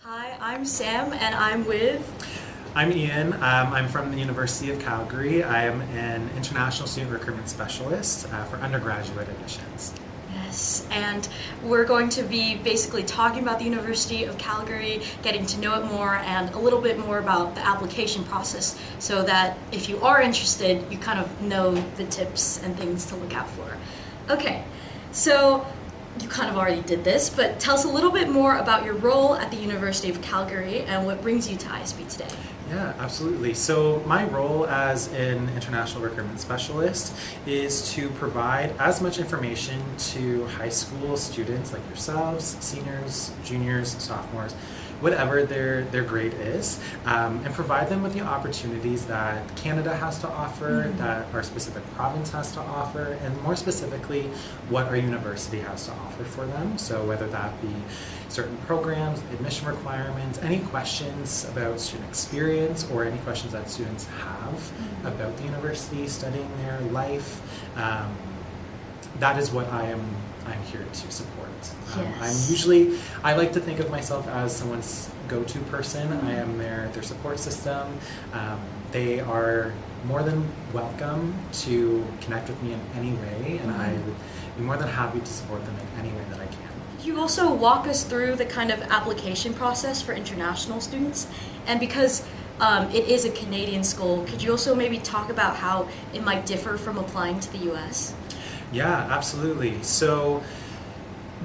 Hi, I'm Sam, and I'm with. I'm Ian. I'm from the University of Calgary. I am an international student recruitment specialist for undergraduate admissions. Yes, and we're going to be basically talking about the University of Calgary, getting to know it more, and a little bit more about the application process so that if you are interested, you kind of know the tips and things to look out for. Okay, so you kind of already did this, but tell us a little bit more about your role at the University of Calgary and what brings you to ISB today. Yeah, absolutely. So, my role as an international recruitment specialist is to provide as much information to high school students like yourselves, seniors, juniors, sophomores, whatever their grade is, and provide them with the opportunities that Canada has to offer, that our specific province has to offer, and more specifically, what our university has to offer for them. So, whether that be certain programs, admission requirements, any questions about student experience, or any questions that students have about the university, studying their life. That is what I'm here to support. Yes. I like to think of myself as someone's go-to person. I am their support system. They are more than welcome to connect with me in any way, and I would be more than happy to support them in any way that I can. You also walk us through the kind of application process for international students, and because it is a Canadian school, could you also maybe talk about how it might differ from applying to the US? Yeah, absolutely. So,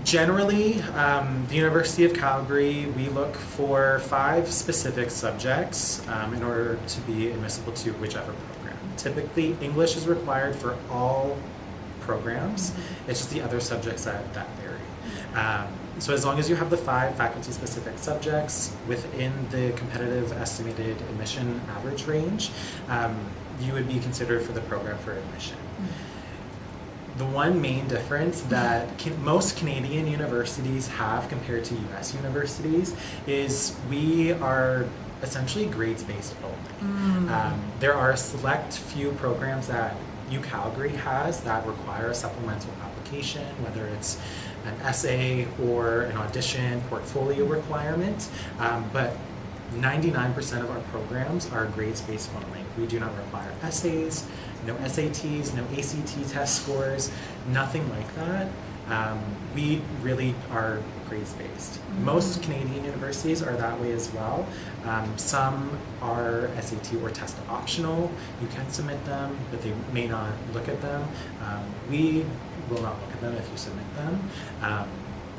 generally, the University of Calgary, we look for 5 specific subjects in order to be admissible to whichever program. Typically, English is required for all programs. It's just the other subjects that vary. So as long as you have the 5 faculty-specific subjects within the competitive estimated admission average range, you would be considered for the program for admission. The one main difference that most Canadian universities have compared to US universities is we are essentially grades-based only. There are a select few programs that UCalgary has that require a supplemental application, whether it's an essay or an audition portfolio requirement, but 99% of our programs are grades-based only. We do not require essays, no SATs, no ACT test scores, nothing like that. We really are grades-based. Most Canadian universities are that way as well. Some are SAT or test optional. You can submit them, but they may not look at them. We will not look at them if you submit them.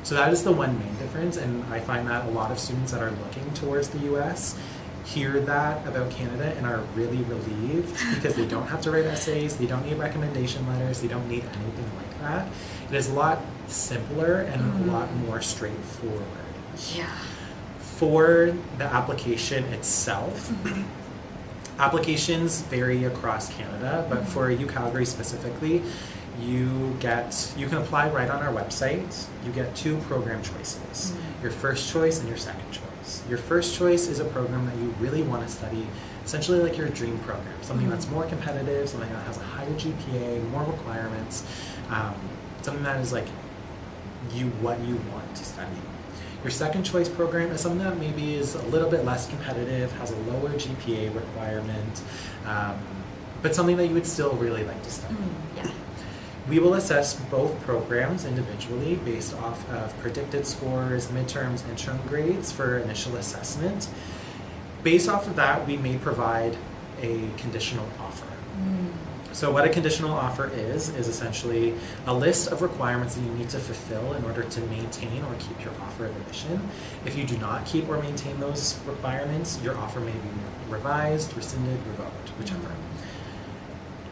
So that is the one main difference, and I find that a lot of students that are looking towards the US hear that about Canada and are really relieved because they don't have to write essays, they don't need recommendation letters, they don't need anything like that. It is a lot simpler and a lot more straightforward. Yeah. For the application itself, applications vary across Canada, but for UCalgary specifically, you can apply right on our website. You get 2 program choices, your first choice and your second choice. Your first choice is a program that you really want to study, essentially like your dream program, something that's more competitive, something that has a higher GPA, more requirements, something that is like what you want to study. Your second choice program is something that maybe is a little bit less competitive, has a lower GPA requirement, but something that you would still really like to study. Yeah. We will assess both programs individually based off of predicted scores, midterms, and term grades for initial assessment. Based off of that, we may provide a conditional offer. So what a conditional offer is essentially a list of requirements that you need to fulfill in order to maintain or keep your offer of admission. If you do not keep or maintain those requirements, your offer may be revised, rescinded, revoked, whichever.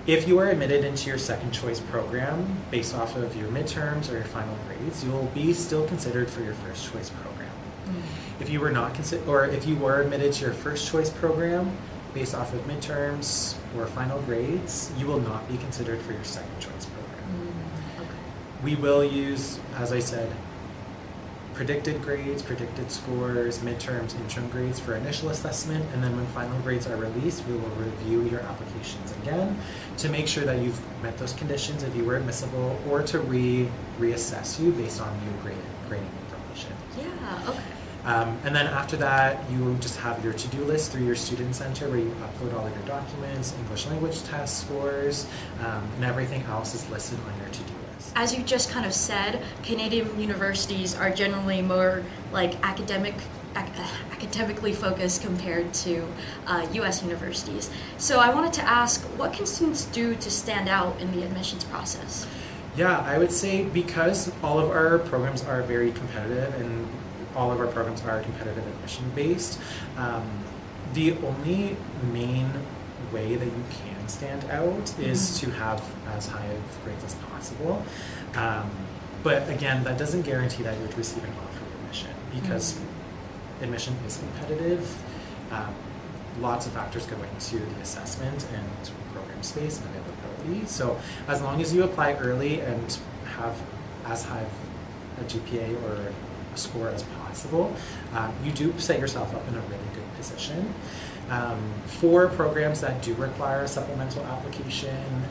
If you are admitted into your second choice program based off of your midterms or your final grades, you will be still considered for your first choice program. If you were not if you were admitted to your first choice program based off of midterms or final grades, you will not be considered for your second choice program. Okay. We will use, as I said, predicted grades, predicted scores, midterms, interim grades for initial assessment, and then when final grades are released, we will review your applications again to make sure that you've met those conditions if you were admissible, or to reassess you based on new grading information. Yeah, okay. And then after that, you just have your to-do list through your student center where you upload all of your documents, English language test scores, and everything else is listed on your to-do list. As you just kind of said, Canadian universities are generally more like academically focused compared to U.S. universities. So I wanted to ask, what can students do to stand out in the admissions process? Yeah, I would say because all of our programs are very competitive and all of our programs are competitive admission based, the only main way that you can stand out is to have as high of grades as possible. But again, that doesn't guarantee that you'll receive an offer of admission because admission is competitive. Lots of factors go into the assessment and program space and availability. So as long as you apply early and have as high a GPA or a score as possible, you do set yourself up in a really good position. For programs that do require a supplemental application,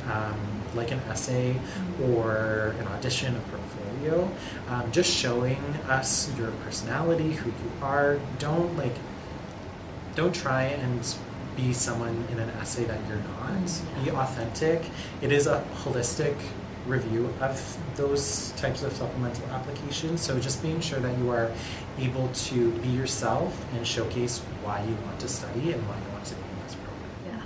like an essay or an audition, a portfolio, just showing us your personality, who you are. Don't try and be someone in an essay that you're not. Be authentic. It is a holistic review of those types of supplemental applications. So just being sure that you are able to be yourself and showcase why you want to study and why you want to be in this program.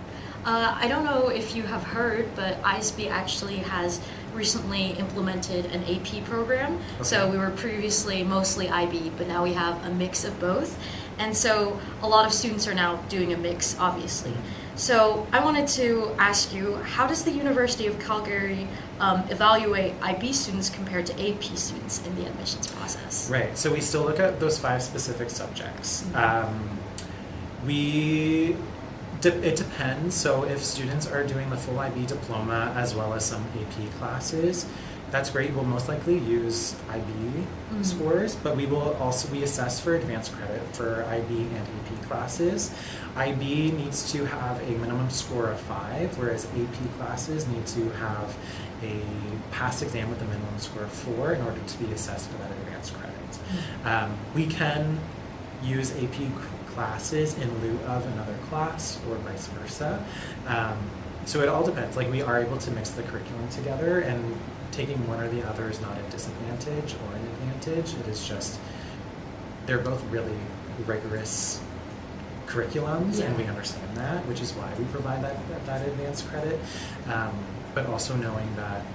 Yeah. I don't know if you have heard, but ISB actually has recently implemented an AP program. Okay. So we were previously mostly IB, but now we have a mix of both. And so a lot of students are now doing a mix, obviously. So I wanted to ask you, how does the University of Calgary evaluate IB students compared to AP students in the admissions process? Right, so we still look at those 5 specific subjects. It depends. So if students are doing the full IB diploma as well as some AP classes, that's great. We'll most likely use IB scores, but we assess for advanced credit for IB and AP classes. IB needs to have a minimum score of 5, whereas AP classes need to have a past exam with a minimum score of 4 in order to be assessed for that advanced credit. We can use AP classes in lieu of another class or vice versa. So it all depends. Like, we are able to mix the curriculum together, and taking one or the other is not a disadvantage or an advantage. It is just, they're both really rigorous curriculums, and we understand that, which is why we provide that advanced credit. But also knowing that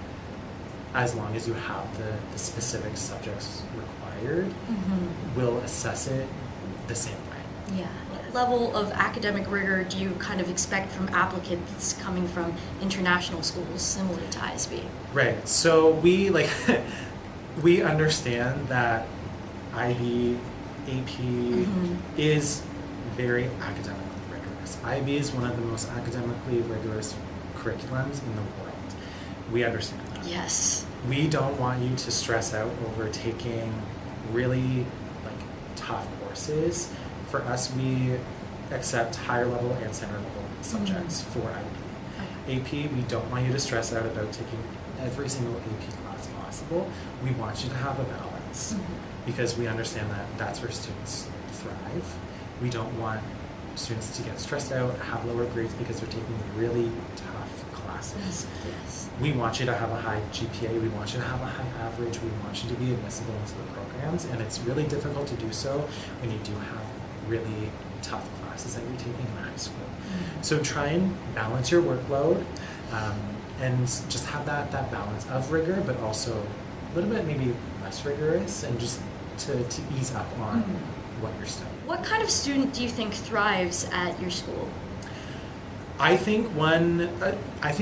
as long as you have the specific subjects required, we'll assess it the same way. Yeah. What level of academic rigor do you kind of expect from applicants coming from international schools similar to ISB? Right. So we we understand that IB, AP is very academically rigorous. IB is one of the most academically rigorous curriculums in the world. We understand that. Yes. We don't want you to stress out over taking really tough courses. For us, we accept higher level and center level subjects for IB. AP, we don't want you to stress out about taking every single AP class possible. We want you to have a balance because we understand that that's where students thrive. We don't want students to get stressed out, have lower grades because they're taking really tough classes. Yes. We want you to have a high GPA, we want you to have a high average, we want you to be admissible into the programs, and it's really difficult to do so when you do have really tough classes that you're taking in high school. So try and balance your workload and just have that balance of rigor, but also a little bit maybe less rigorous, and just to ease up on what you're studying. What kind of student do you think thrives at your school? I think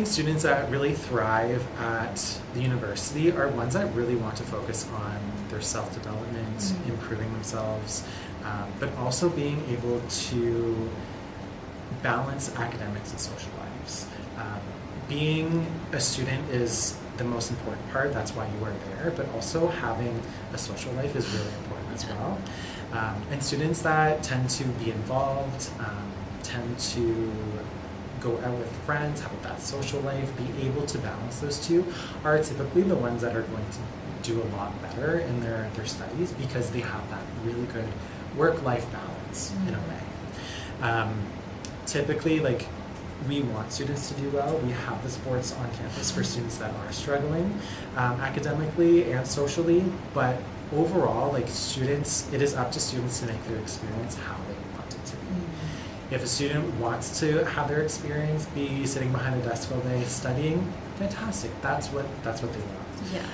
students that really thrive at the university are ones that really want to focus on their self-development, improving themselves, but also being able to balance academics and social lives. Being a student is the most important part, that's why you are there, but also having a social life is really important as well. And students that tend to be involved, tend to go out with friends, have that social life, be able to balance those two, are typically the ones that are going to do a lot better in their studies because they have that really good work-life balance in a way. Typically, like, we want students to do well. We have the sports on campus for students that are struggling academically and socially, but overall, like, students, it is up to students to make their experience how they want it to be. If a student wants to have their experience be sitting behind a desk all day studying, fantastic. That's what they want. Yeah.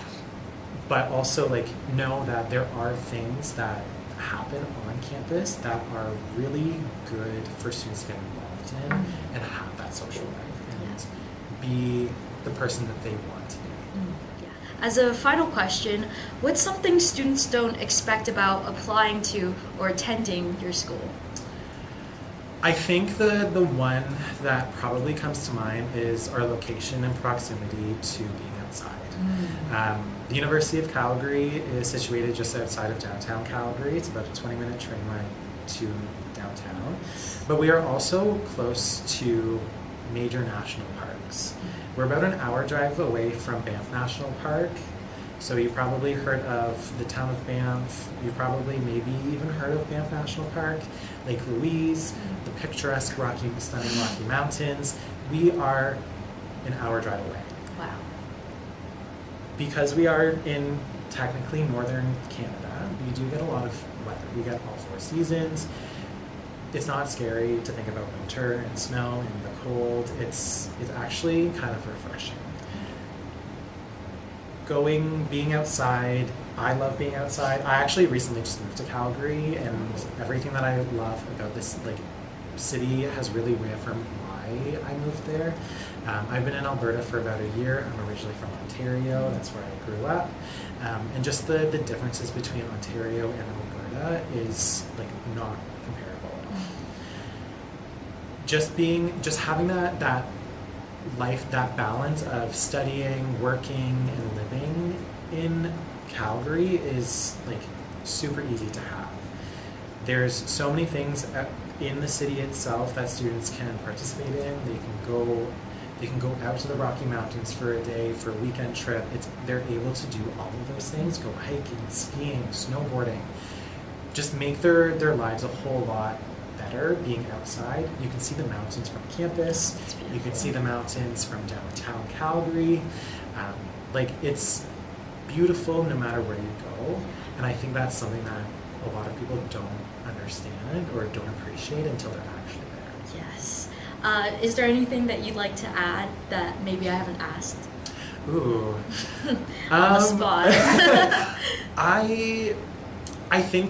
But also, like, know that there are things that happen on campus that are really good for students to get involved in and have that social life and be the person that they want to be. As a final question, what's something students don't expect about applying to or attending your school? I think the one that probably comes to mind is our location and proximity to being outside. The University of Calgary is situated just outside of downtown Calgary. It's about a 20-minute train ride to downtown. But we are also close to major national parks. We're about an hour drive away from Banff National Park. So you've probably heard of the town of Banff. You've probably maybe even heard of Banff National Park, Lake Louise, the picturesque stunning Rocky Mountains. We are an hour drive away. Wow. Because we are in technically northern Canada, we do get a lot of weather. We get all 4 seasons. It's not scary to think about winter and snow and the cold. It's actually kind of refreshing. Being outside, I love being outside. I actually recently just moved to Calgary, and everything that I love about this city has really reaffirmed why I moved there. I've been in Alberta for about a year. I'm originally from Ontario. That's where I grew up. And just the differences between Ontario and Alberta is not comparable at all. Just having that life, that balance of studying, working, and living in Calgary is super easy to have. There's so many things in the city itself that students can participate in. They can go out to the Rocky Mountains for a day, for a weekend trip. They're able to do all of those things, go hiking, skiing, snowboarding, just make their lives a whole lot better being outside. You can see the mountains from campus. You can see the mountains from downtown Calgary. It's beautiful no matter where you go. And I think that's something that a lot of people don't understand or don't appreciate until they're actually there. Yes. Is there anything that you'd like to add that maybe I haven't asked? Ooh. On the spot. I think